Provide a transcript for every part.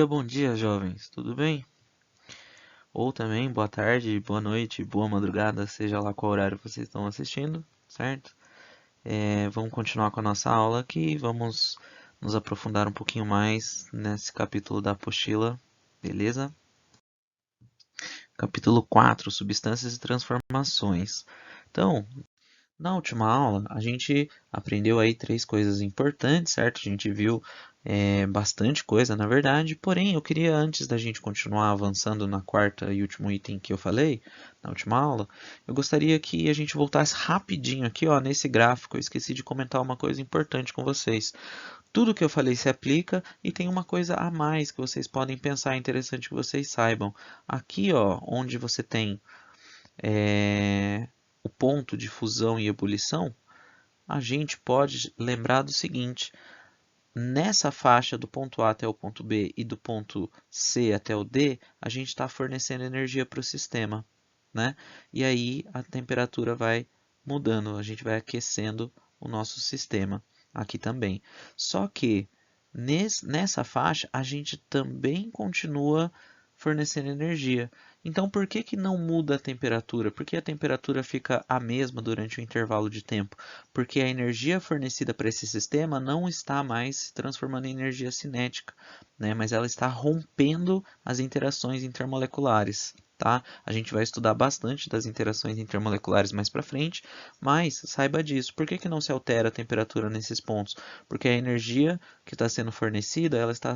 bom dia, jovens. Tudo bem? Ou também, boa tarde, boa noite, boa madrugada, seja lá qual horário vocês estão assistindo, certo? Vamos continuar com a nossa aula aqui, vamos nos aprofundar um pouquinho mais nesse capítulo da apostila, beleza? Capítulo 4, Substâncias e Transformações. Então, na última aula, a gente aprendeu aí três coisas importantes, certo? A gente viu bastante coisa, na verdade. Porém, eu queria, antes da gente continuar avançando na quarta e último item que eu falei, na última aula, eu gostaria que a gente voltasse rapidinho aqui, ó, nesse gráfico. Eu esqueci de comentar uma coisa importante com vocês. Tudo que eu falei se aplica e tem uma coisa a mais que vocês podem pensar interessante que vocês saibam. Aqui, ó, onde você tem o ponto de fusão e ebulição, a gente pode lembrar do seguinte: nessa faixa do ponto A até o ponto B e do ponto C até o D, a gente está fornecendo energia para o sistema, né? E aí a temperatura vai mudando, a gente vai aquecendo o nosso sistema aqui também. Só que nessa faixa a gente também continua fornecendo energia. Então, por que que não muda a temperatura? Por que a temperatura fica a mesma durante o intervalo de tempo? Porque a energia fornecida para esse sistema não está mais se transformando em energia cinética, né? Mas ela está rompendo as interações intermoleculares. Tá? A gente vai estudar bastante das interações intermoleculares mais para frente, mas saiba disso. Por que que não se altera a temperatura nesses pontos? Porque a energia que está sendo fornecida, ela está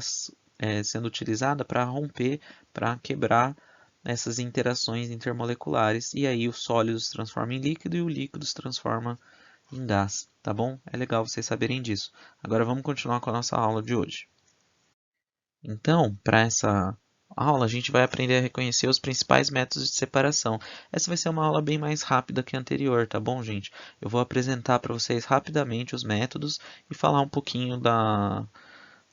sendo utilizada para romper, para quebrar essas interações intermoleculares, e aí o sólido se transforma em líquido e o líquido se transforma em gás, tá bom? É legal vocês saberem disso. Agora vamos continuar com a nossa aula de hoje. Então, para essa aula, a gente vai aprender a reconhecer os principais métodos de separação. Essa vai ser uma aula bem mais rápida que a anterior, tá bom, gente? Eu vou apresentar para vocês rapidamente os métodos e falar um pouquinho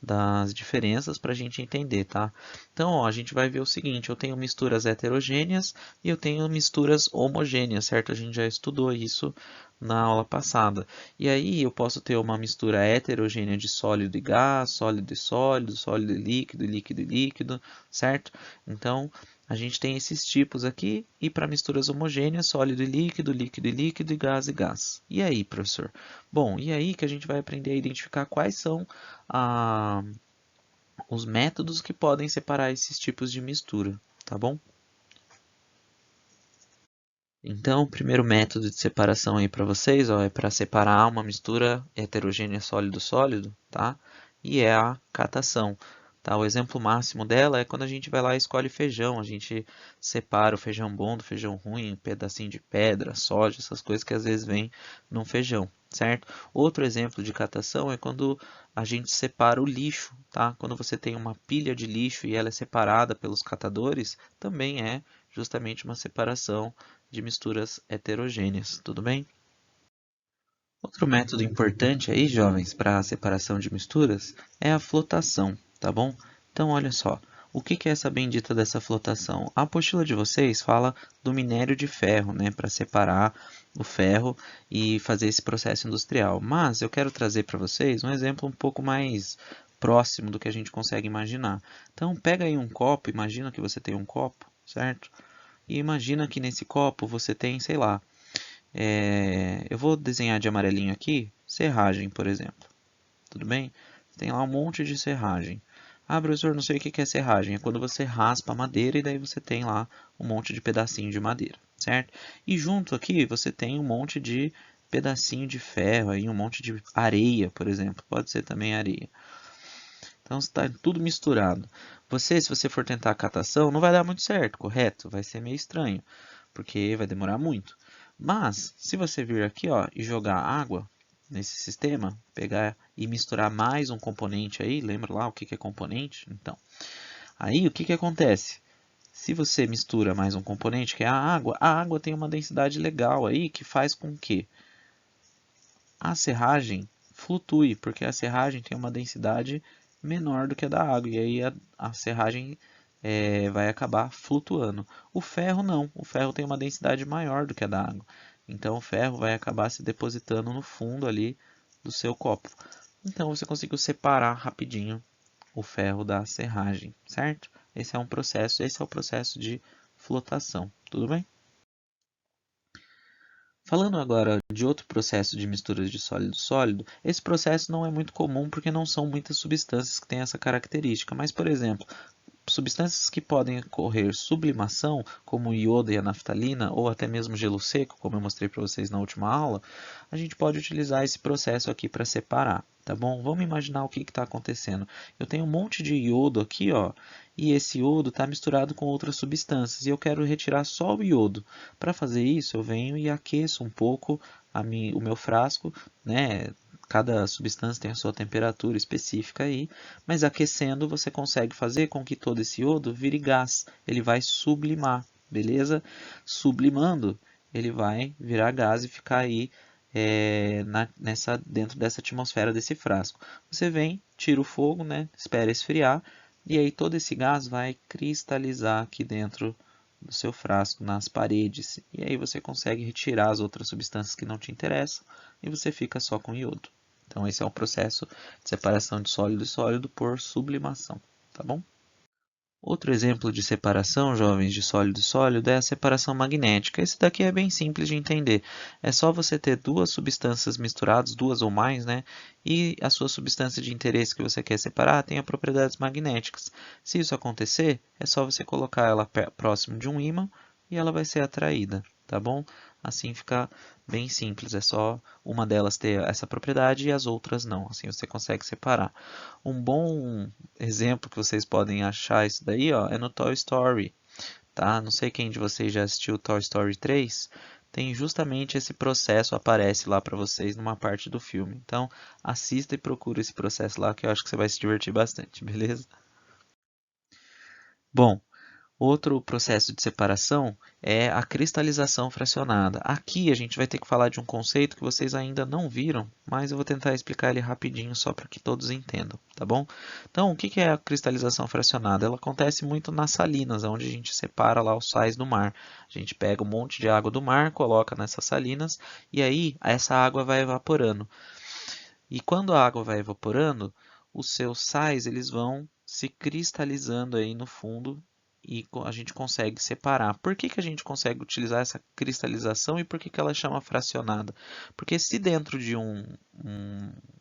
das diferenças para a gente entender, tá? Então, ó, a gente vai ver o seguinte: eu tenho misturas heterogêneas e eu tenho misturas homogêneas, certo? A gente já estudou isso na aula passada. E aí eu posso ter uma mistura heterogênea de sólido e gás, sólido e sólido, sólido e líquido, líquido e líquido, certo? Então, a gente tem esses tipos aqui, e para misturas homogêneas, sólido e líquido, líquido e líquido, e gás. E aí, professor? Bom, e aí que a gente vai aprender a identificar quais são os métodos que podem separar esses tipos de mistura, tá bom? Então, o primeiro método de separação aí para vocês, ó, é para separar uma mistura heterogênea sólido-sólido, tá? E é a catação, tá? O exemplo máximo dela é quando a gente vai lá e escolhe feijão, a gente separa o feijão bom do feijão ruim, um pedacinho de pedra, soja, essas coisas que às vezes vêm num feijão, certo? Outro exemplo de catação é quando a gente separa o lixo, tá? Quando você tem uma pilha de lixo e ela é separada pelos catadores, também é justamente uma separação de misturas heterogêneas, tudo bem? Outro método importante aí, jovens, para a separação de misturas é a flotação, tá bom? Então, olha só, o que é essa bendita dessa flotação? A apostila de vocês fala do minério de ferro, né, para separar o ferro e fazer esse processo industrial. Mas eu quero trazer para vocês um exemplo um pouco mais próximo do que a gente consegue imaginar. Então, pega aí um copo, imagina que você tem um copo, certo? E imagina que nesse copo você tem, sei lá, eu vou desenhar de amarelinho aqui, serragem, por exemplo. Tudo bem? Tem lá um monte de serragem. Ah, professor, não sei o que é serragem. É quando você raspa a madeira e daí você tem lá um monte de pedacinho de madeira, certo? E junto aqui você tem um monte de pedacinho de ferro, aí um monte de areia, por exemplo. Pode ser também areia. Então está tudo misturado. Você, se você for tentar a catação, não vai dar muito certo, correto? Vai ser meio estranho, porque vai demorar muito. Mas, se você vir aqui, ó, e jogar água nesse sistema, pegar e misturar mais um componente aí, lembra lá o que é componente? Então, aí o que acontece? Se você mistura mais um componente, que é a água tem uma densidade legal aí que faz com que a serragem flutue, porque a serragem tem uma densidade menor do que a da água, e aí a serragem vai acabar flutuando. O ferro não, o ferro tem uma densidade maior do que a da água, então o ferro vai acabar se depositando no fundo ali do seu copo. Então você conseguiu separar rapidinho o ferro da serragem, certo? Esse é o processo de flotação, tudo bem? Falando agora de outro processo de mistura de sólido-sólido, esse processo não é muito comum porque não são muitas substâncias que têm essa característica, mas, por exemplo, substâncias que podem ocorrer sublimação, como o iodo e a naftalina, ou até mesmo gelo seco, como eu mostrei para vocês na última aula, a gente pode utilizar esse processo aqui para separar, tá bom? Vamos imaginar o que está acontecendo. Eu tenho um monte de iodo aqui, ó, e esse iodo está misturado com outras substâncias, e eu quero retirar só o iodo. Para fazer isso, eu venho e aqueço um pouco o meu frasco, né? Cada substância tem a sua temperatura específica aí, mas aquecendo você consegue fazer com que todo esse iodo vire gás. Ele vai sublimar, beleza? Sublimando, ele vai virar gás e ficar aí dentro dessa atmosfera desse frasco. Você vem, tira o fogo, né? Espera esfriar e aí todo esse gás vai cristalizar aqui dentro do seu frasco, nas paredes. E aí você consegue retirar as outras substâncias que não te interessam e você fica só com iodo. Então esse é o processo de separação de sólido e sólido por sublimação, tá bom? Outro exemplo de separação, jovens, de sólido e sólido é a separação magnética. Esse daqui é bem simples de entender. É só você ter duas substâncias misturadas, duas ou mais, né? E a sua substância de interesse que você quer separar tem propriedades magnéticas. Se isso acontecer, é só você colocar ela próximo de um ímã e ela vai ser atraída, tá bom? Assim fica bem simples, é só uma delas ter essa propriedade e as outras não. Assim você consegue separar. Um bom exemplo que vocês podem achar isso daí, ó, é no Toy Story, tá? Não sei quem de vocês já assistiu Toy Story 3, tem justamente esse processo, aparece lá para vocês numa parte do filme. Então, assista e procura esse processo lá que eu acho que você vai se divertir bastante, beleza? Bom, outro processo de separação é a cristalização fracionada. Aqui a gente vai ter que falar de um conceito que vocês ainda não viram, mas eu vou tentar explicar ele rapidinho só para que todos entendam, tá bom? Então, o que é a cristalização fracionada? Ela acontece muito nas salinas, onde a gente separa lá os sais do mar. A gente pega um monte de água do mar, coloca nessas salinas e aí essa água vai evaporando. E quando a água vai evaporando, os seus sais eles vão se cristalizando aí no fundo e a gente consegue separar. Por que que a gente consegue utilizar essa cristalização e por que que ela chama fracionada? Porque se dentro de um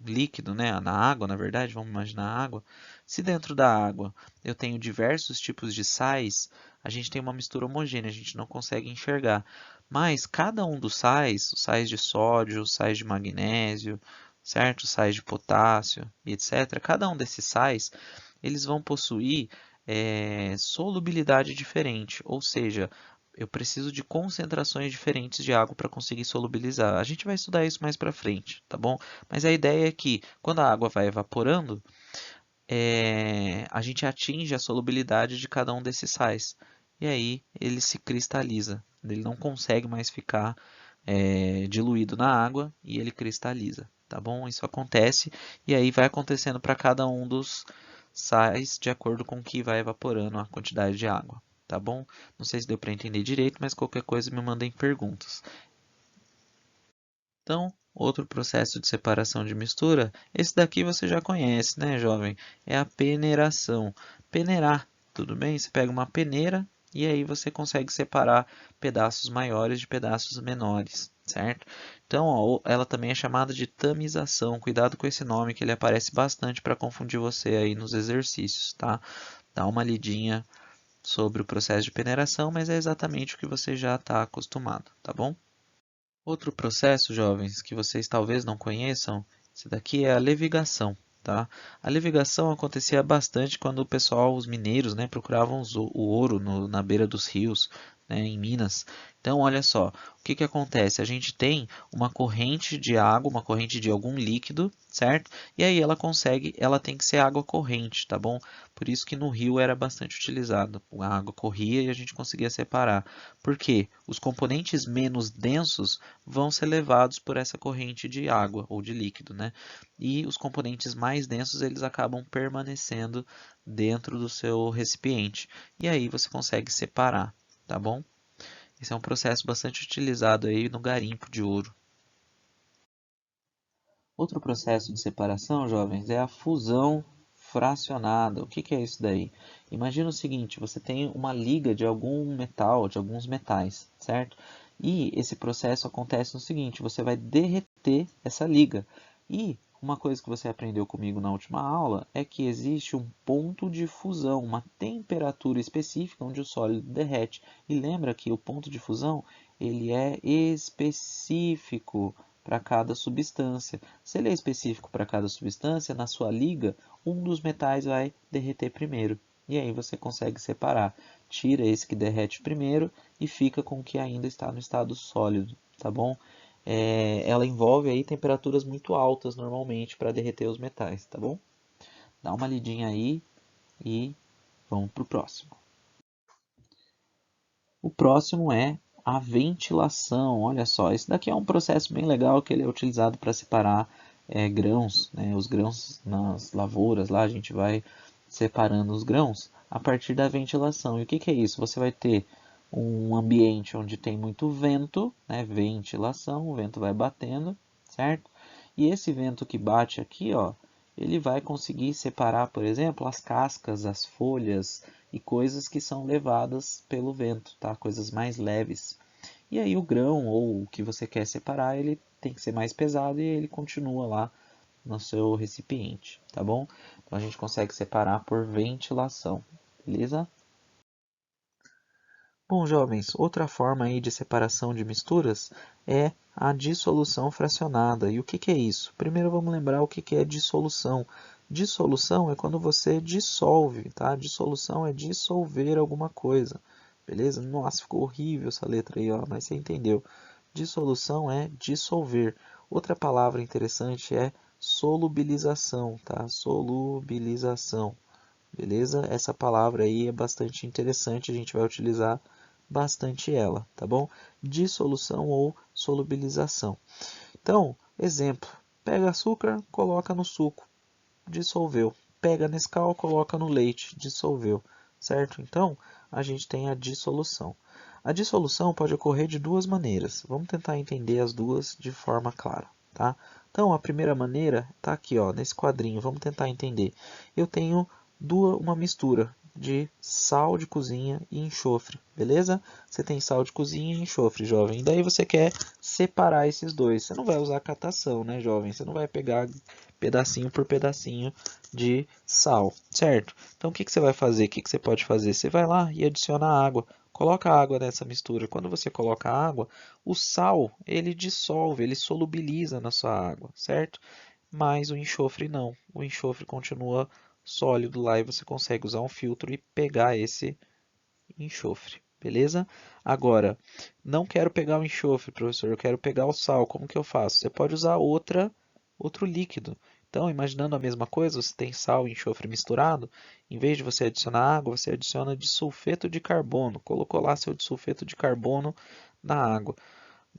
líquido, né, na água, na verdade, vamos imaginar a água, se dentro da água eu tenho diversos tipos de sais, a gente tem uma mistura homogênea, a gente não consegue enxergar. Mas cada um dos sais, os sais de sódio, os sais de magnésio, certo? Sais de potássio e etc. Cada um desses sais, eles vão possuir solubilidade diferente, ou seja, eu preciso de concentrações diferentes de água para conseguir solubilizar. A gente vai estudar isso mais para frente, tá bom? Mas a ideia é que quando a água vai evaporando, a gente atinge a solubilidade de cada um desses sais. E aí ele se cristaliza. Ele não consegue mais ficar diluído na água e ele cristaliza, tá bom? Isso acontece e aí vai acontecendo para cada um dos sais de acordo com que vai evaporando a quantidade de água, tá bom? Não sei se deu para entender direito, mas qualquer coisa me mandem perguntas. Então, outro processo de separação de mistura, esse daqui você já conhece, né, jovem? É a peneiração. Peneirar, tudo bem? Você pega uma peneira e aí você consegue separar pedaços maiores de pedaços menores, certo? Então, ó, ela também é chamada de tamização. Cuidado com esse nome que ele aparece bastante para confundir você aí nos exercícios, tá? Dá uma lidinha sobre o processo de peneiração, mas é exatamente o que você já está acostumado, tá bom? Outro processo, jovens, que vocês talvez não conheçam, esse daqui é a levigação, tá? A levigação acontecia bastante quando o pessoal, os mineiros, né, procuravam o ouro na beira dos rios, né, em Minas. Então, olha só, o que que acontece? A gente tem uma corrente de água, uma corrente de algum líquido, certo? E aí ela tem que ser água corrente, tá bom? Por isso que no rio era bastante utilizado. A água corria e a gente conseguia separar. Por quê? Os componentes menos densos vão ser levados por essa corrente de água ou de líquido, né? E os componentes mais densos eles acabam permanecendo dentro do seu recipiente. E aí você consegue separar, tá bom? Esse é um processo bastante utilizado aí no garimpo de ouro. Outro processo de separação, jovens, é a fusão fracionada. O que é isso daí? Imagina o seguinte, você tem uma liga de algum metal, de alguns metais, certo? E esse processo acontece no seguinte, você vai derreter essa liga. E uma coisa que você aprendeu comigo na última aula é que existe um ponto de fusão, uma temperatura específica onde o sólido derrete. E lembra que o ponto de fusão ele é específico para cada substância. Se ele é específico para cada substância, na sua liga, um dos metais vai derreter primeiro. E aí você consegue separar. Tira esse que derrete primeiro e fica com o que ainda está no estado sólido, tá bom? Ela envolve aí temperaturas muito altas normalmente para derreter os metais, tá bom? Dá uma lidinha aí e vamos para o próximo. O próximo é a ventilação. Olha só, esse daqui é um processo bem legal que ele é utilizado para separar grãos, né? Os grãos nas lavouras, lá a gente vai separando os grãos a partir da ventilação. E o que é isso? Você vai ter um ambiente onde tem muito vento, né? Ventilação, o vento vai batendo, certo? E esse vento que bate aqui, ó, ele vai conseguir separar, por exemplo, as cascas, as folhas e coisas que são levadas pelo vento, tá? Coisas mais leves. E aí o grão ou o que você quer separar, ele tem que ser mais pesado e ele continua lá no seu recipiente, tá bom? Então a gente consegue separar por ventilação, beleza? Bom, jovens, outra forma aí de separação de misturas é a dissolução fracionada. E o que é isso? Primeiro vamos lembrar o que é dissolução. Dissolução é quando você dissolve, tá? Dissolução é dissolver alguma coisa, beleza? Nossa, ficou horrível essa letra aí, ó, mas você entendeu. Dissolução é dissolver. Outra palavra interessante é solubilização, tá? Solubilização. Beleza? Essa palavra aí é bastante interessante, a gente vai utilizar bastante ela, tá bom? Dissolução ou solubilização. Então, exemplo, pega açúcar, coloca no suco, dissolveu. Pega Nescau, coloca no leite, dissolveu, certo? Então, a gente tem a dissolução. A dissolução pode ocorrer de duas maneiras. Vamos tentar entender as duas de forma clara, tá? Então, a primeira maneira está aqui, ó, nesse quadrinho. Vamos tentar entender. Eu tenho uma mistura de sal de cozinha e enxofre, beleza? Você tem sal de cozinha e enxofre, jovem. E daí você quer separar esses dois. Você não vai usar catação, né, jovem? Você não vai pegar pedacinho por pedacinho de sal, certo? Então o que você vai fazer? O que você pode fazer? Você vai lá e adiciona água. Coloca água nessa mistura. Quando você coloca água, o sal ele dissolve, ele solubiliza na sua água, certo? Mas o enxofre não. O enxofre continua sólido lá e você consegue usar um filtro e pegar esse enxofre, beleza? Agora, não quero pegar o enxofre, professor, eu quero pegar o sal. Como que eu faço? Você pode usar outro líquido. Então, imaginando a mesma coisa, você tem sal e enxofre misturado, em vez de você adicionar água, você adiciona disulfeto de carbono. Colocou lá seu disulfeto de carbono na água.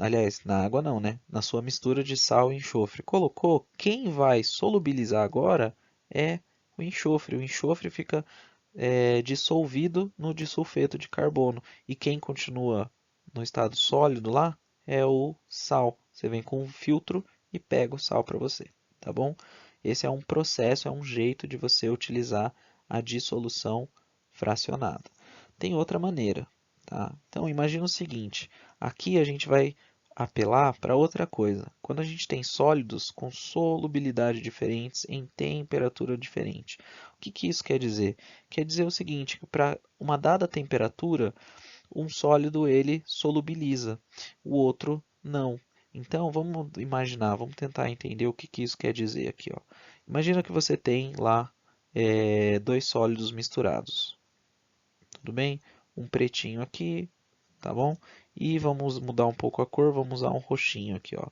Aliás, na água não, né? Na sua mistura de sal e enxofre. Colocou, quem vai solubilizar agora é o enxofre. O enxofre fica dissolvido no disulfeto de carbono. E quem continua no estado sólido lá é o sal. Você vem com um filtro e pega o sal para você, tá bom? Esse é um processo, é um jeito de você utilizar a dissolução fracionada. Tem outra maneira, tá? Então imagina o seguinte, aqui a gente vai apelar para outra coisa. Quando a gente tem sólidos com solubilidade diferentes em temperatura diferente. O que isso quer dizer? Quer dizer o seguinte, que para uma dada temperatura, um sólido ele solubiliza, o outro não. Então vamos imaginar, vamos tentar entender o que isso quer dizer aqui, ó. Imagina que você tem lá dois sólidos misturados, tudo bem? Um pretinho aqui, tá bom? E vamos mudar um pouco a cor, vamos usar um roxinho aqui, ó.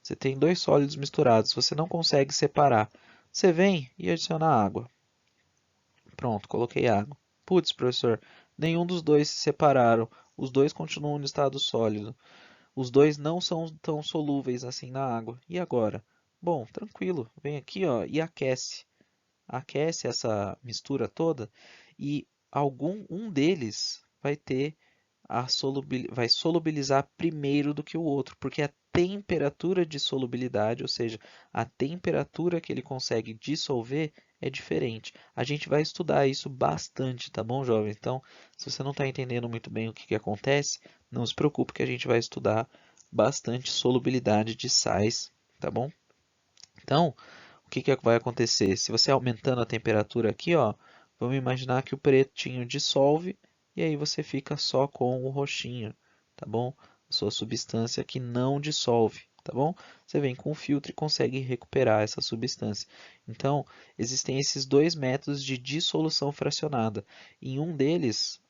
Você tem dois sólidos misturados, você não consegue separar. Você vem e adiciona água. Pronto, coloquei água. Putz, professor, nenhum dos dois se separaram. Os dois continuam no estado sólido. Os dois não são tão solúveis assim na água. E agora? Bom, tranquilo. Vem aqui, ó, e aquece. Aquece essa mistura toda e um deles vai ter vai solubilizar primeiro do que o outro, porque a temperatura de solubilidade, ou seja, a temperatura que ele consegue dissolver é diferente. A gente vai estudar isso bastante, tá bom, jovem? Então, se você não está entendendo muito bem o que acontece, não se preocupe que a gente vai estudar bastante solubilidade de sais, tá bom? Então, o que vai acontecer? Se você aumentando a temperatura aqui, ó, vamos imaginar que o pretinho dissolve e aí você fica só com o roxinho, tá bom? A sua substância que não dissolve, tá bom? Você vem com o filtro e consegue recuperar essa substância. Então, existem esses dois métodos de dissolução fracionada. Em um deles,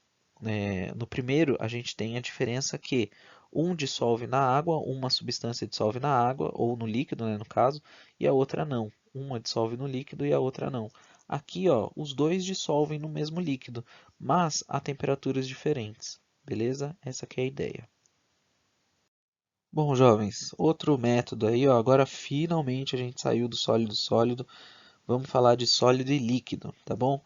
no primeiro, a gente tem a diferença que um dissolve na água, uma substância dissolve na água, ou no líquido, né, no caso, e a outra não. Uma dissolve no líquido e a outra não. Aqui, ó, os dois dissolvem no mesmo líquido, mas a temperaturas diferentes. Beleza? Essa aqui é a ideia. Bom, jovens, outro método aí, ó, agora finalmente a gente saiu do sólido sólido. Vamos falar de sólido e líquido, tá bom?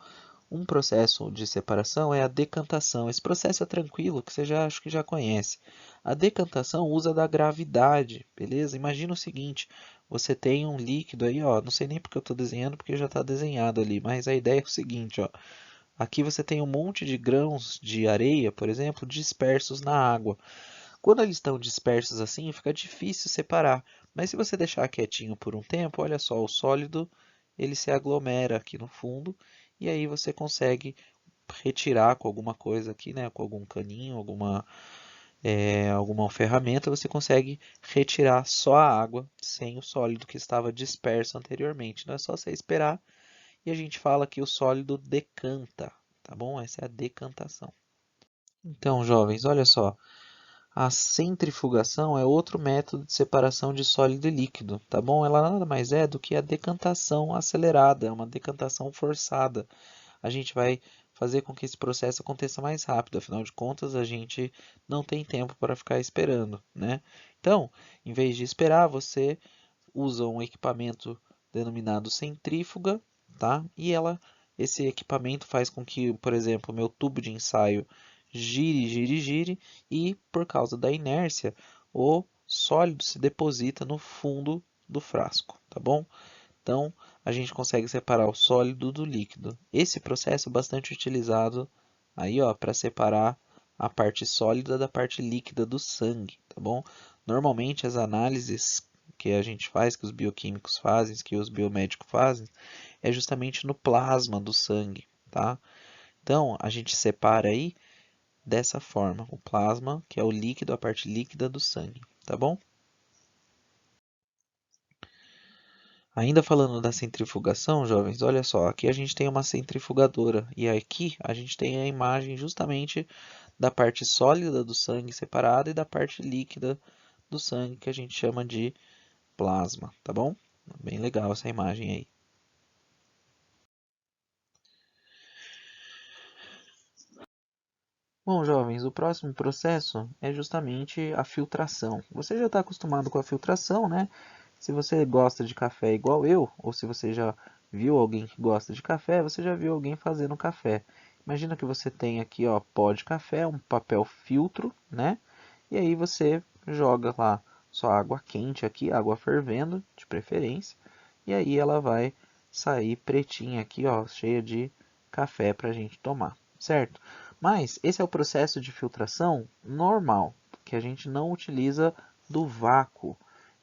Um processo de separação é a decantação. Esse processo é tranquilo, que você já acho que já conhece. A decantação usa da gravidade, beleza? Imagina o seguinte, você tem um líquido aí, ó, não sei nem porque eu estou desenhando, porque já está desenhado ali, mas a ideia é o seguinte, ó. Aqui você tem um monte de grãos de areia, por exemplo, dispersos na água. Quando eles estão dispersos assim, fica difícil separar. Mas se você deixar quietinho por um tempo, olha só, o sólido ele se aglomera aqui no fundo e aí você consegue retirar com alguma coisa aqui, né, com algum caninho, alguma ferramenta, você consegue retirar só a água sem o sólido que estava disperso anteriormente. Não é só você esperar e a gente fala que o sólido decanta, tá bom? Essa é a decantação. Então, jovens, olha só. A centrifugação é outro método de separação de sólido e líquido, tá bom? Ela nada mais é do que a decantação acelerada, uma decantação forçada. A gente vai fazer com que esse processo aconteça mais rápido, afinal de contas, a gente não tem tempo para ficar esperando, né? Então, em vez de esperar, você usa um equipamento denominado centrífuga, tá? Esse equipamento faz com que, por exemplo, o meu tubo de ensaio gire, gire, gire e, por causa da inércia, o sólido se deposita no fundo do frasco, tá bom? Então, a gente consegue separar o sólido do líquido. Esse processo é bastante utilizado aí, ó, para separar a parte sólida da parte líquida do sangue, tá bom? Normalmente as análises que a gente faz, que os bioquímicos fazem, que os biomédicos fazem, é justamente no plasma do sangue, tá? Então, a gente separa aí dessa forma, o plasma, que é o líquido, a parte líquida do sangue, tá bom? Ainda falando da centrifugação, jovens, olha só, aqui a gente tem uma centrifugadora e aqui a gente tem a imagem justamente da parte sólida do sangue separada e da parte líquida do sangue que a gente chama de plasma, tá bom? Bem legal essa imagem aí. Bom, jovens, o próximo processo é justamente a filtração. Você já está acostumado com a filtração, né? Se você gosta de café igual eu, ou se você já viu alguém que gosta de café, você já viu alguém fazendo café. Imagina que você tem aqui, ó, pó de café, um papel filtro, né? E aí você joga lá sua água quente aqui, água fervendo, de preferência. E aí ela vai sair pretinha aqui, ó, cheia de café para a gente tomar, certo? Mas esse é o processo de filtração normal, que a gente não utiliza do vácuo.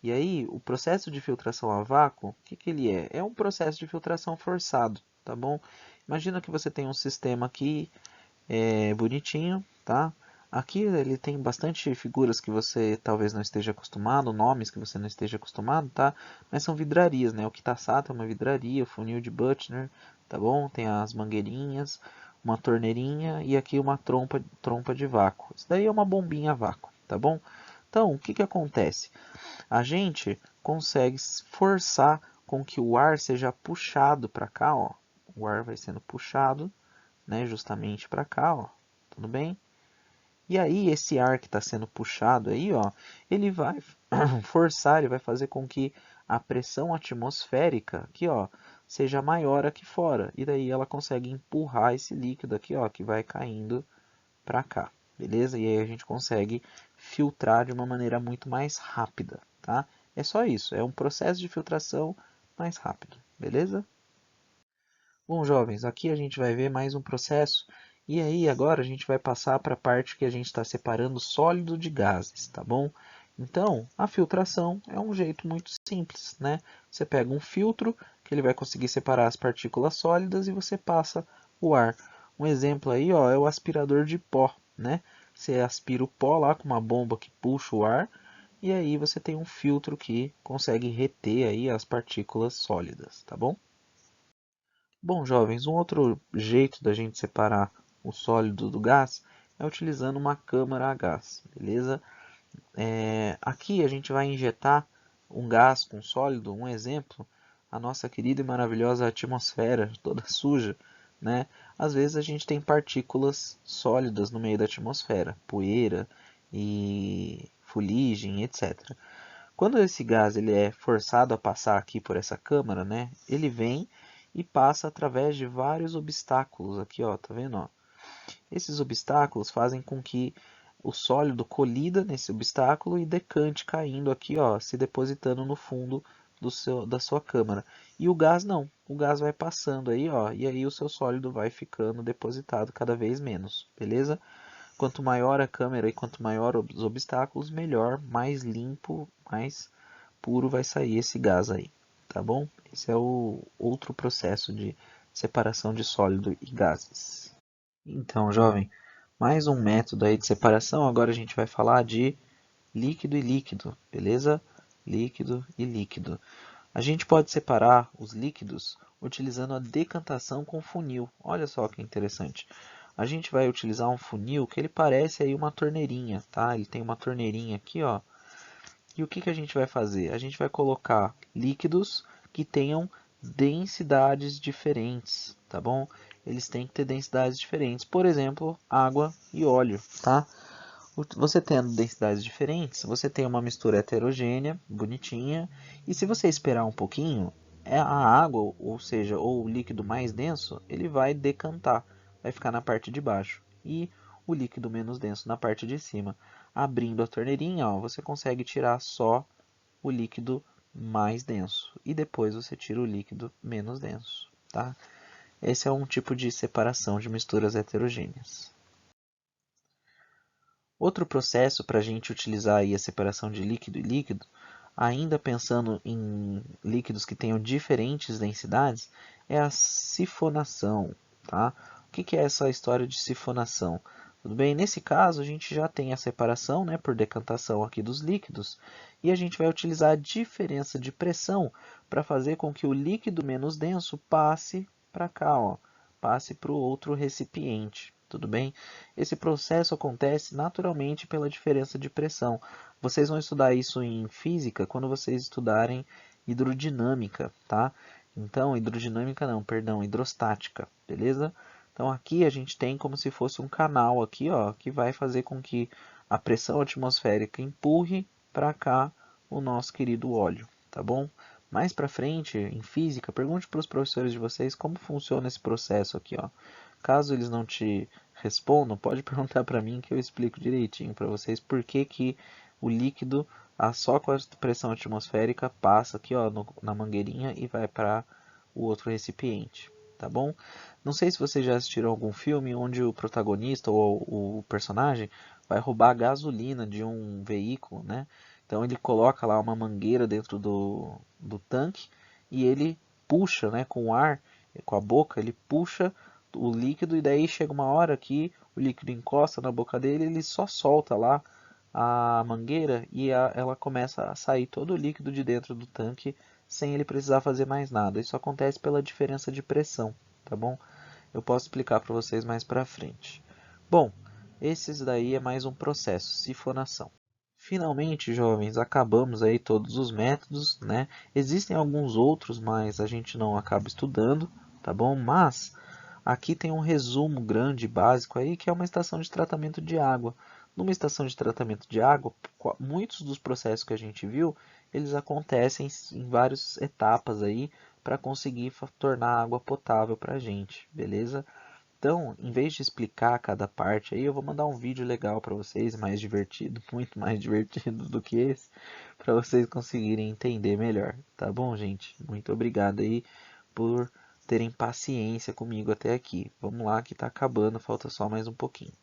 E aí, o processo de filtração a vácuo, o que que ele é? É um processo de filtração forçado, tá bom? Imagina que você tem um sistema aqui bonitinho, tá? Aqui ele tem bastante figuras que você talvez não esteja acostumado, nomes que você não esteja acostumado, tá? Mas são vidrarias, né? O Kitasato é uma vidraria, o funil de Butner, tá bom? Tem as mangueirinhas, uma torneirinha e aqui uma trompa de vácuo. Isso daí é uma bombinha a vácuo, tá bom? Então, o que que acontece? A gente consegue forçar com que o ar seja puxado para cá, ó. O ar vai sendo puxado, né, justamente para cá, ó. Tudo bem? E aí esse ar que está sendo puxado aí, ó, ele vai forçar, ele vai fazer com que a pressão atmosférica aqui, ó, seja maior aqui fora. E daí ela consegue empurrar esse líquido aqui, ó, que vai caindo para cá, beleza? E aí a gente consegue filtrar de uma maneira muito mais rápida, tá? É só isso, é um processo de filtração mais rápido, beleza? Bom, jovens, aqui a gente vai ver mais um processo e aí agora a gente vai passar para a parte que a gente está separando sólido de gases, tá bom? Então, a filtração é um jeito muito simples, né? Você pega um filtro que ele vai conseguir separar as partículas sólidas e você passa o ar. Um exemplo aí, ó, é o aspirador de pó, né? Você aspira o pó lá com uma bomba que puxa o ar e aí você tem um filtro que consegue reter aí as partículas sólidas, tá bom? Bom, jovens, um outro jeito da gente separar o sólido do gás é utilizando uma câmara a gás, beleza? Aqui a gente vai injetar um gás com sólido, um exemplo, a nossa querida e maravilhosa atmosfera, toda suja, né? Às vezes a gente tem partículas sólidas no meio da atmosfera, poeira e fuligem, etc. Quando esse gás ele é forçado a passar aqui por essa câmara, né? Ele vem e passa através de vários obstáculos aqui, ó, tá vendo, ó? Esses obstáculos fazem com que o sólido colida nesse obstáculo e decante caindo aqui, ó, se depositando no fundo da sua câmara. E o gás não, o gás vai passando aí, ó, e aí o seu sólido vai ficando depositado cada vez menos, beleza? Quanto maior a câmera e quanto maior os obstáculos, melhor, mais limpo, mais puro vai sair esse gás aí, tá bom? Esse é o outro processo de separação de sólido e gases. Então, jovem, mais um método aí de separação. Agora a gente vai falar de líquido e líquido, beleza? Líquido e líquido. A gente pode separar os líquidos utilizando a decantação com funil. Olha só que interessante. A gente vai utilizar um funil que ele parece aí uma torneirinha, tá? Ele tem uma torneirinha aqui, ó. E o que que a gente vai fazer? A gente vai colocar líquidos que tenham densidades diferentes, tá bom? Eles têm que ter densidades diferentes. Por exemplo, água e óleo, tá? Você tendo densidades diferentes, você tem uma mistura heterogênea, bonitinha, e se você esperar um pouquinho, a água, ou seja, ou o líquido mais denso, ele vai decantar, vai ficar na parte de baixo, e o líquido menos denso na parte de cima. Abrindo a torneirinha, ó, você consegue tirar só o líquido mais denso, e depois você tira o líquido menos denso, tá? Esse é um tipo de separação de misturas heterogêneas. Outro processo para a gente utilizar aí a separação de líquido e líquido, ainda pensando em líquidos que tenham diferentes densidades, é a sifonação, tá? O que é essa história de sifonação? Tudo bem, nesse caso a gente já tem a separação, né, por decantação aqui dos líquidos, e a gente vai utilizar a diferença de pressão para fazer com que o líquido menos denso passe para cá, ó, passe para o outro recipiente. Tudo bem? Esse processo acontece naturalmente pela diferença de pressão. Vocês vão estudar isso em física quando vocês estudarem hidrodinâmica, tá? Então, hidrodinâmica não, perdão, hidrostática, beleza? Então aqui a gente tem como se fosse um canal aqui, ó, que vai fazer com que a pressão atmosférica empurre para cá o nosso querido óleo, tá bom? Mais para frente, em física, pergunte para os professores de vocês como funciona esse processo aqui, ó. Caso eles não te respondam, pode perguntar para mim que eu explico direitinho para vocês por que que o líquido, só com a pressão atmosférica, passa aqui, ó, na mangueirinha e vai para o outro recipiente, tá bom? Não sei se vocês já assistiram algum filme onde o protagonista ou o personagem vai roubar a gasolina de um veículo, né? Então ele coloca lá uma mangueira dentro do tanque e ele puxa, né, com o ar, com a boca, ele puxa o líquido e daí chega uma hora que o líquido encosta na boca dele, ele só solta lá a mangueira e ela começa a sair todo o líquido de dentro do tanque sem ele precisar fazer mais nada. Isso acontece pela diferença de pressão, tá bom? Eu posso explicar para vocês mais para frente. Bom, esses daí é mais um processo, sifonação. Finalmente, jovens, acabamos aí todos os métodos, né? Existem alguns outros, mas a gente não acaba estudando, tá bom? Mas aqui tem um resumo grande, básico aí, que é uma estação de tratamento de água. Numa estação de tratamento de água, muitos dos processos que a gente viu, eles acontecem em várias etapas aí para conseguir tornar a água potável para a gente, beleza? Então, em vez de explicar cada parte aí, eu vou mandar um vídeo legal para vocês, mais divertido, muito mais divertido do que esse, para vocês conseguirem entender melhor, tá bom, gente? Muito obrigado aí por terem paciência comigo até aqui. Vamos lá que está acabando, falta só mais um pouquinho.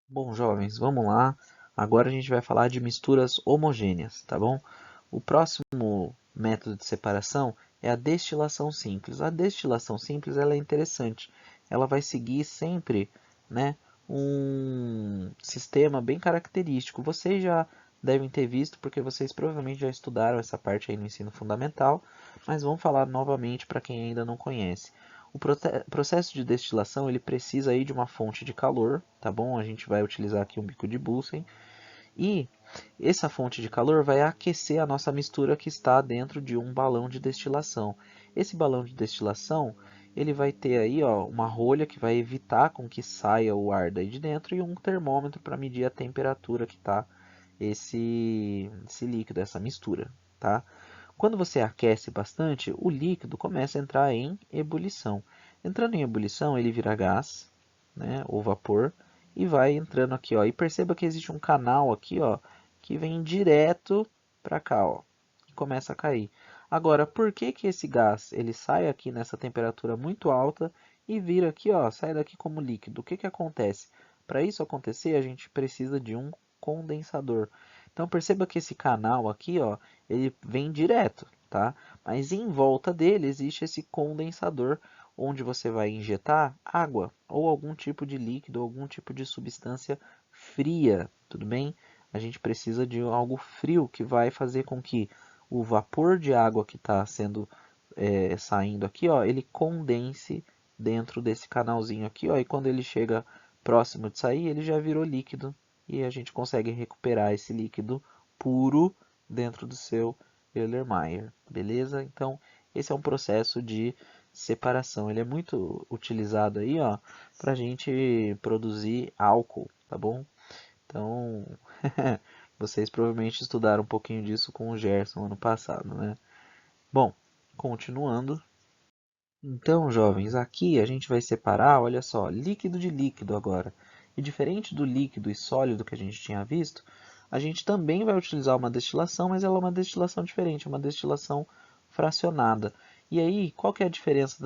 Bom, jovens, vamos lá. Agora a gente vai falar de misturas homogêneas, tá bom? O próximo método de separação é a destilação simples. A destilação simples ela é interessante. Ela vai seguir sempre, né, um sistema bem característico. Vocês já devem ter visto, porque vocês provavelmente já estudaram essa parte aí no ensino fundamental, mas vamos falar novamente para quem ainda não conhece. O processo de destilação ele precisa aí de uma fonte de calor, tá bom? A gente vai utilizar aqui um bico de Bunsen e essa fonte de calor vai aquecer a nossa mistura que está dentro de um balão de destilação. Esse balão de destilação ele vai ter aí ó, uma rolha que vai evitar com que saia o ar daí de dentro e um termômetro para medir a temperatura que está esse líquido, essa mistura, tá? Quando você aquece bastante, o líquido começa a entrar em ebulição. Entrando em ebulição, ele vira gás, né, ou vapor, e vai entrando aqui, ó. E perceba que existe um canal aqui, ó, que vem direto para cá, ó, e começa a cair. Agora, por que que esse gás ele sai aqui nessa temperatura muito alta e vira aqui, ó, sai daqui como líquido? O que que acontece? Para isso acontecer, a gente precisa de um condensador. Então perceba que esse canal aqui, ó, ele vem direto, tá? Mas em volta dele existe esse condensador, onde você vai injetar água ou algum tipo de líquido, algum tipo de substância fria, tudo bem? A gente precisa de algo frio que vai fazer com que o vapor de água que está sendo saindo aqui, ó, ele condense dentro desse canalzinho aqui, ó, e quando ele chega próximo de sair, ele já virou líquido e a gente consegue recuperar esse líquido puro dentro do seu Erlenmeyer, beleza? Então, esse é um processo de separação. Ele é muito utilizado aí, ó, para a gente produzir álcool, tá bom? Então, vocês provavelmente estudaram um pouquinho disso com o Gerson ano passado, né? Bom, continuando. Então, jovens, aqui a gente vai separar, olha só, líquido de líquido agora. E diferente do líquido e sólido que a gente tinha visto, a gente também vai utilizar uma destilação, mas ela é uma destilação diferente, uma destilação fracionada. E aí, qual que é a diferença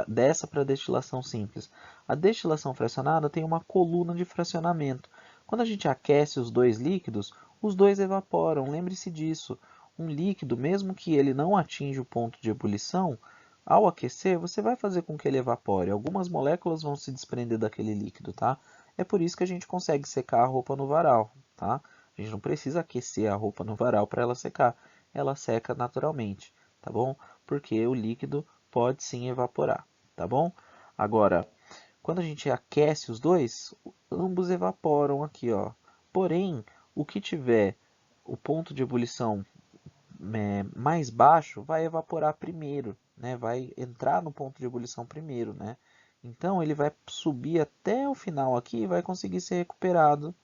dessa para a destilação simples? A destilação fracionada tem uma coluna de fracionamento. Quando a gente aquece os dois líquidos, os dois evaporam. Lembre-se disso. Um líquido, mesmo que ele não atinja o ponto de ebulição, ao aquecer, você vai fazer com que ele evapore. Algumas moléculas vão se desprender daquele líquido, tá? É por isso que a gente consegue secar a roupa no varal, tá? A gente não precisa aquecer a roupa no varal para ela secar. Ela seca naturalmente, tá bom? Porque o líquido pode sim evaporar, tá bom? Agora, quando a gente aquece os dois, ambos evaporam aqui, ó. Porém, o que tiver o ponto de ebulição mais baixo vai evaporar primeiro, né? Vai entrar no ponto de ebulição primeiro, né? Então ele vai subir até o final aqui e vai conseguir ser recuperado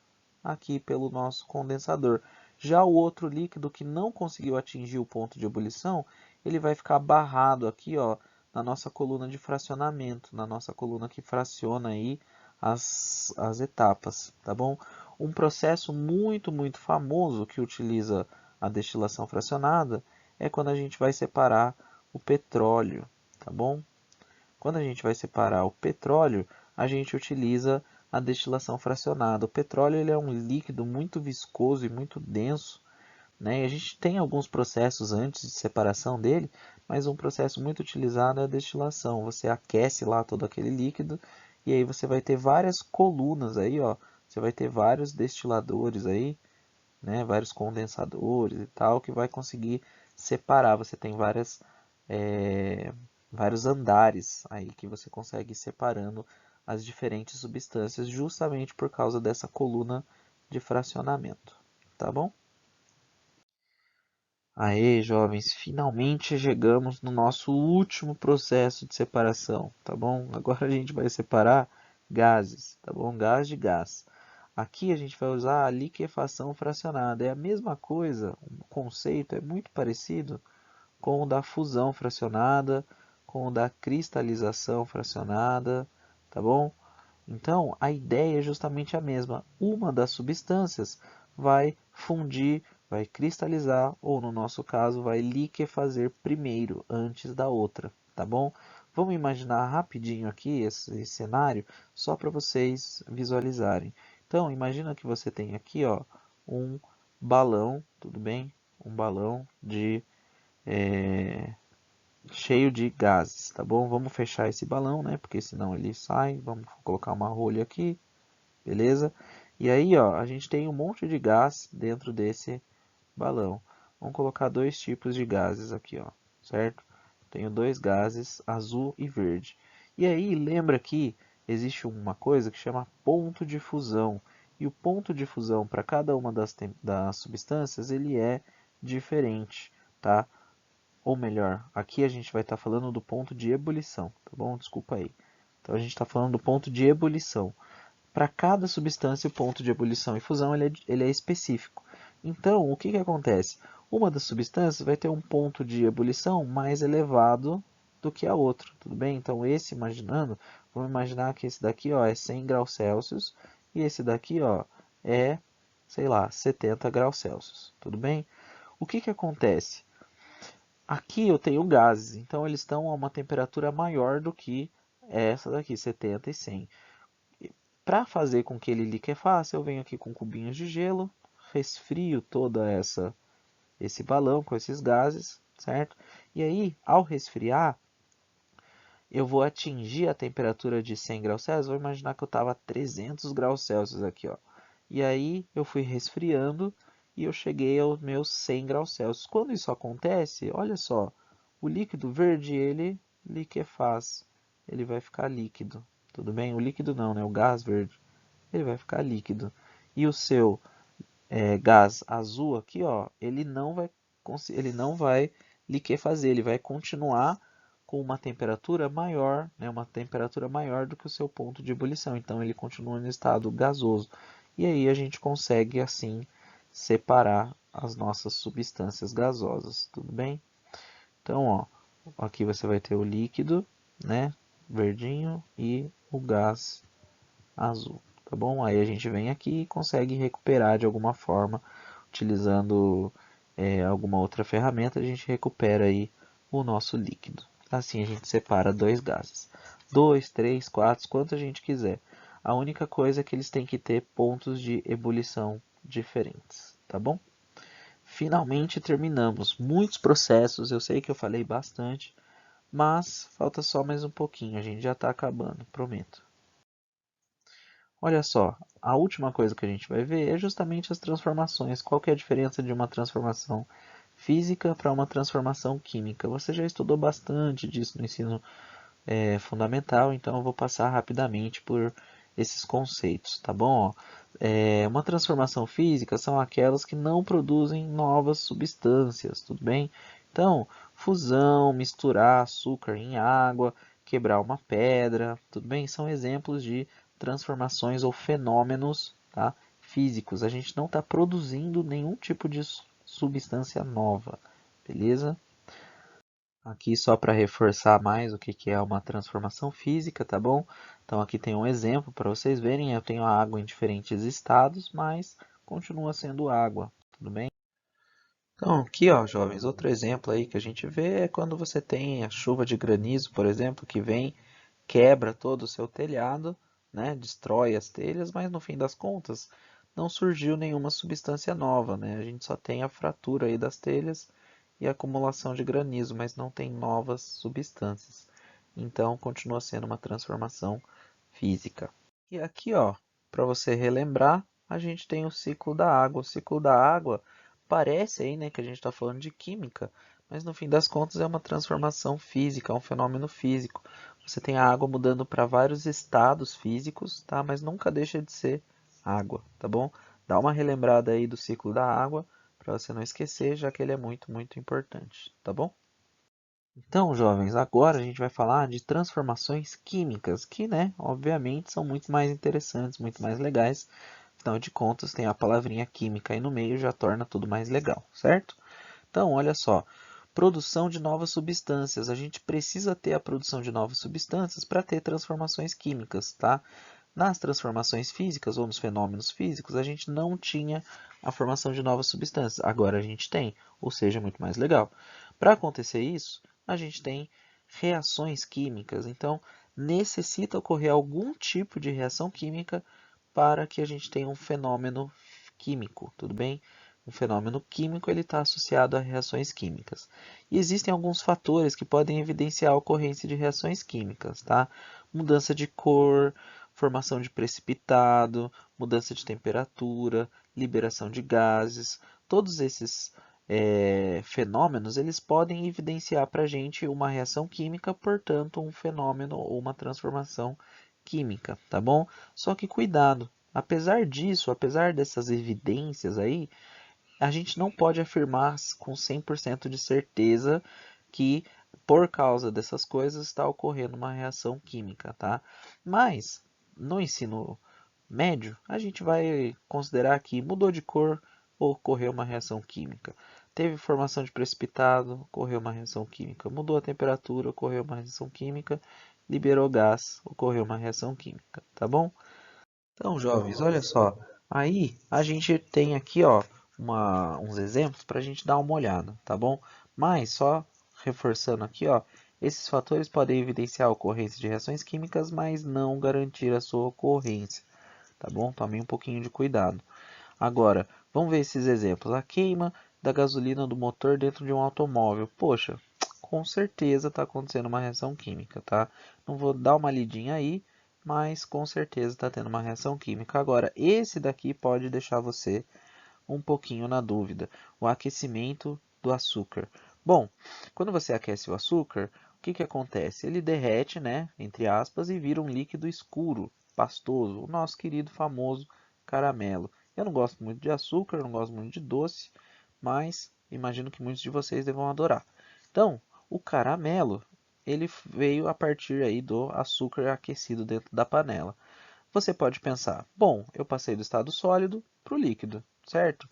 aqui pelo nosso condensador. Já o outro líquido que não conseguiu atingir o ponto de ebulição, ele vai ficar barrado aqui, ó, na nossa coluna de fracionamento, na nossa coluna que fraciona aí as etapas, tá bom? Um processo muito famoso que utiliza a destilação fracionada é quando a gente vai separar o petróleo, tá bom? Quando a gente vai separar o petróleo, a gente utiliza a destilação fracionada. O petróleo ele é um líquido muito viscoso e muito denso, né? E a gente tem alguns processos antes de separação dele, mas um processo muito utilizado é a destilação. Você aquece lá todo aquele líquido e aí você vai ter várias colunas aí, ó. Você vai ter vários destiladores aí, né, vários condensadores e tal, que vai conseguir separar. Você tem é, vários andares aí que você consegue ir separando as diferentes substâncias justamente por causa dessa coluna de fracionamento, tá bom? Aê, jovens, finalmente chegamos no nosso último processo de separação, tá bom? Agora a gente vai separar gases, tá bom? Gás de gás. Aqui a gente vai usar a liquefação fracionada. É a mesma coisa, o conceito é muito parecido com o da fusão fracionada, com o da cristalização fracionada, tá bom? Então, a ideia é justamente a mesma. Uma das substâncias vai fundir, vai cristalizar, ou no nosso caso, vai liquefazer primeiro, antes da outra, tá bom? Vamos imaginar rapidinho aqui esse cenário, só para vocês visualizarem. Então, imagina que você tem aqui, ó, um balão, tudo bem? Um balão cheio de gases, tá bom? Vamos fechar esse balão, né? Porque senão ele sai. Vamos colocar uma rolha aqui, beleza? E aí, ó, a gente tem um monte de gás dentro desse balão. Vamos colocar dois tipos de gases aqui, ó, certo? Tenho dois gases, azul e verde. E aí, lembra que existe uma coisa que chama ponto de fusão. E o ponto de fusão para cada uma das substâncias, ele é diferente, tá? Ou melhor, aqui a gente vai estar falando do ponto de ebulição, tá bom? Desculpa aí. Então a gente está falando do ponto de ebulição. Para cada substância, o ponto de ebulição e fusão ele é específico. Então, o que, que acontece? Uma das substâncias vai ter um ponto de ebulição mais elevado do que a outra, tudo bem? Então, vamos imaginar que esse daqui ó, é 100 graus Celsius e esse daqui ó, é, sei lá, 70 graus Celsius, tudo bem? O que, que acontece? Aqui eu tenho gases, então eles estão a uma temperatura maior do que essa daqui, 70 e 100. Para fazer com que ele liquefaça, eu venho aqui com cubinhos de gelo, resfrio esse balão com esses gases, certo? E aí, ao resfriar, eu vou atingir a temperatura de 100 graus Celsius. Vou imaginar que eu estava a 300 graus Celsius aqui, ó. E aí, eu fui resfriando e eu cheguei aos meus 100 graus Celsius. Quando isso acontece, olha só, o líquido verde, ele liquefaz, ele vai ficar líquido, tudo bem? O líquido não, né? O gás verde ele vai ficar líquido. E o seu gás azul aqui, ó, ele não vai liquefazer, ele vai continuar com uma temperatura maior, né, uma temperatura maior do que o seu ponto de ebulição. Então ele continua no estado gasoso. E aí a gente consegue assim separar as nossas substâncias gasosas, tudo bem? Então, ó, aqui você vai ter o líquido, né, verdinho e o gás azul, tá bom? Aí a gente vem aqui e consegue recuperar de alguma forma, utilizando alguma outra ferramenta, a gente recupera aí o nosso líquido. Assim a gente separa dois gases. 2, 3, 4, quanto a gente quiser. A única coisa é que eles têm que ter pontos de ebulição diferentes, tá bom? Finalmente terminamos. Muitos processos, eu sei que eu falei bastante, mas falta só mais um pouquinho, a gente já está acabando, prometo. Olha só, a última coisa que a gente vai ver é justamente as transformações. Qual que é a diferença de uma transformação física para uma transformação química? Você já estudou bastante disso no ensino fundamental, então eu vou passar rapidamente por esses conceitos, tá bom? Uma transformação física são aquelas que não produzem novas substâncias, tudo bem? Então, fusão, misturar açúcar em água, quebrar uma pedra, tudo bem? São exemplos de transformações ou fenômenos, tá, físicos. A gente não está produzindo nenhum tipo de substância nova, beleza? Aqui só para reforçar mais o que é uma transformação física, tá bom? Então aqui tem um exemplo para vocês verem. Eu tenho a água em diferentes estados, mas continua sendo água, tudo bem? Então aqui, ó, jovens, outro exemplo aí que a gente vê é quando você tem a chuva de granizo, por exemplo, que vem, quebra todo o seu telhado, né, destrói as telhas, mas no fim das contas não surgiu nenhuma substância nova, né? A gente só tem a fratura aí das telhas e a acumulação de granizo, mas não tem novas substâncias. Então continua sendo uma transformação física. E aqui, ó, para você relembrar, a gente tem o ciclo da água. O ciclo da água parece aí, né, que a gente está falando de química, mas no fim das contas é uma transformação física, é um fenômeno físico. Você tem a água mudando para vários estados físicos, tá? Mas nunca deixa de ser água, tá bom? Dá uma relembrada aí do ciclo da água para você não esquecer, já que ele é muito, muito importante, tá bom? Então, jovens, agora a gente vai falar de transformações químicas, que, né, obviamente são muito mais interessantes, muito mais legais. Afinal de contas, tem a palavrinha química aí no meio, já torna tudo mais legal, certo? Então, olha só, produção de novas substâncias. A gente precisa ter a produção de novas substâncias para ter transformações químicas, tá? Nas transformações físicas ou nos fenômenos físicos, a gente não tinha a formação de novas substâncias. Agora a gente tem, ou seja, muito mais legal. Para acontecer isso, a gente tem reações químicas. Então, necessita ocorrer algum tipo de reação química para que a gente tenha um fenômeno químico, tudo bem? Um fenômeno químico ele está associado a reações químicas. E existem alguns fatores que podem evidenciar a ocorrência de reações químicas, tá? Mudança de cor, formação de precipitado, mudança de temperatura, liberação de gases, todos esses fenômenos eles podem evidenciar para a gente uma reação química, portanto um fenômeno ou uma transformação química, tá bom? Só que cuidado, apesar disso, apesar dessas evidências aí, a gente não pode afirmar com 100% de certeza que por causa dessas coisas está ocorrendo uma reação química, tá? Mas no ensino médio, a gente vai considerar que mudou de cor, ocorreu uma reação química. Teve formação de precipitado, ocorreu uma reação química. Mudou a temperatura, ocorreu uma reação química. Liberou gás, ocorreu uma reação química, tá bom? Então, jovens, olha só. Aí a gente tem aqui, ó, uns exemplos para a gente dar uma olhada, tá bom? Mas só reforçando aqui, ó, esses fatores podem evidenciar a ocorrência de reações químicas, mas não garantir a sua ocorrência, tá bom? Tome um pouquinho de cuidado. Agora, vamos ver esses exemplos. A queima da gasolina do motor dentro de um automóvel. Poxa, com certeza está acontecendo uma reação química, tá? Não vou dar uma lidinha aí, mas com certeza está tendo uma reação química. Agora, esse daqui pode deixar você um pouquinho na dúvida. O aquecimento do açúcar. Bom, quando você aquece o açúcar, o que acontece? Ele derrete, né, entre aspas, e vira um líquido escuro, pastoso, o nosso querido famoso caramelo. Eu não gosto muito de açúcar, não gosto muito de doce, mas imagino que muitos de vocês devam adorar. Então, o caramelo, ele veio a partir aí do açúcar aquecido dentro da panela. Você pode pensar, bom, eu passei do estado sólido para o líquido, certo?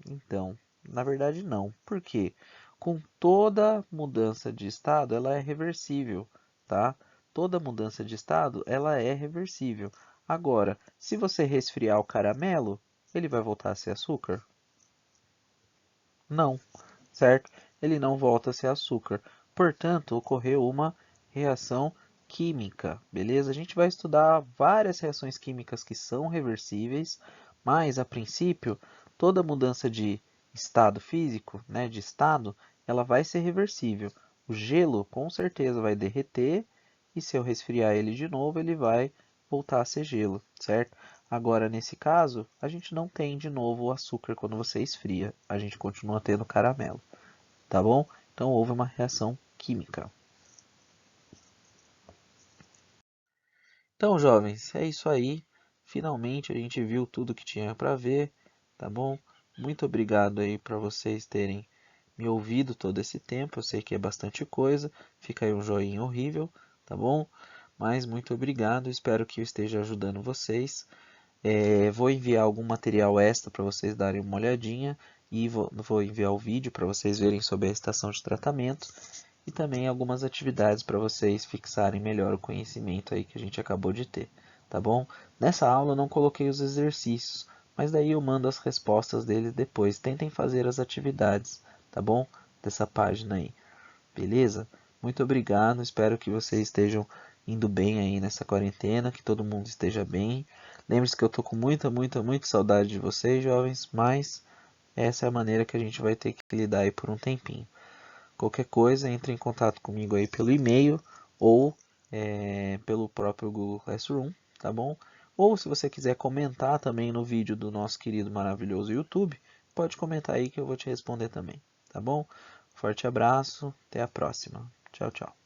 Então, na verdade não. Por quê? Com toda mudança de estado, ela é reversível, tá? Toda mudança de estado, ela é reversível. Agora, se você resfriar o caramelo, ele vai voltar a ser açúcar? Não, certo? Ele não volta a ser açúcar. Portanto, ocorreu uma reação química, beleza? A gente vai estudar várias reações químicas que são reversíveis, mas a princípio, toda mudança de estado físico, né, de estado, ela vai ser reversível. O gelo com certeza vai derreter e se eu resfriar ele de novo, ele vai voltar a ser gelo, certo? Agora, nesse caso, a gente não tem de novo o açúcar quando você esfria, a gente continua tendo caramelo, tá bom? Então houve uma reação química. Então, jovens, é isso aí. Finalmente a gente viu tudo que tinha para ver, tá bom? Muito obrigado aí para vocês terem me ouvido todo esse tempo. Eu sei que é bastante coisa. Fica aí um joinha horrível, tá bom? Mas muito obrigado. Espero que eu esteja ajudando vocês. Vou enviar algum material extra para vocês darem uma olhadinha e vou enviar o vídeo para vocês verem sobre a estação de tratamento e também algumas atividades para vocês fixarem melhor o conhecimento aí que a gente acabou de ter, tá bom? Nessa aula eu não coloquei os exercícios, mas daí eu mando as respostas deles depois. Tentem fazer as atividades, tá bom? Dessa página aí, beleza? Muito obrigado, espero que vocês estejam indo bem aí nessa quarentena, que todo mundo esteja bem. Lembre-se que eu tô com muita saudade de vocês, jovens, mas essa é a maneira que a gente vai ter que lidar aí por um tempinho. Qualquer coisa, entre em contato comigo aí pelo e-mail ou pelo próprio Google Classroom, tá bom? Ou se você quiser comentar também no vídeo do nosso querido maravilhoso YouTube, pode comentar aí que eu vou te responder também, tá bom? Forte abraço, até a próxima. Tchau, tchau.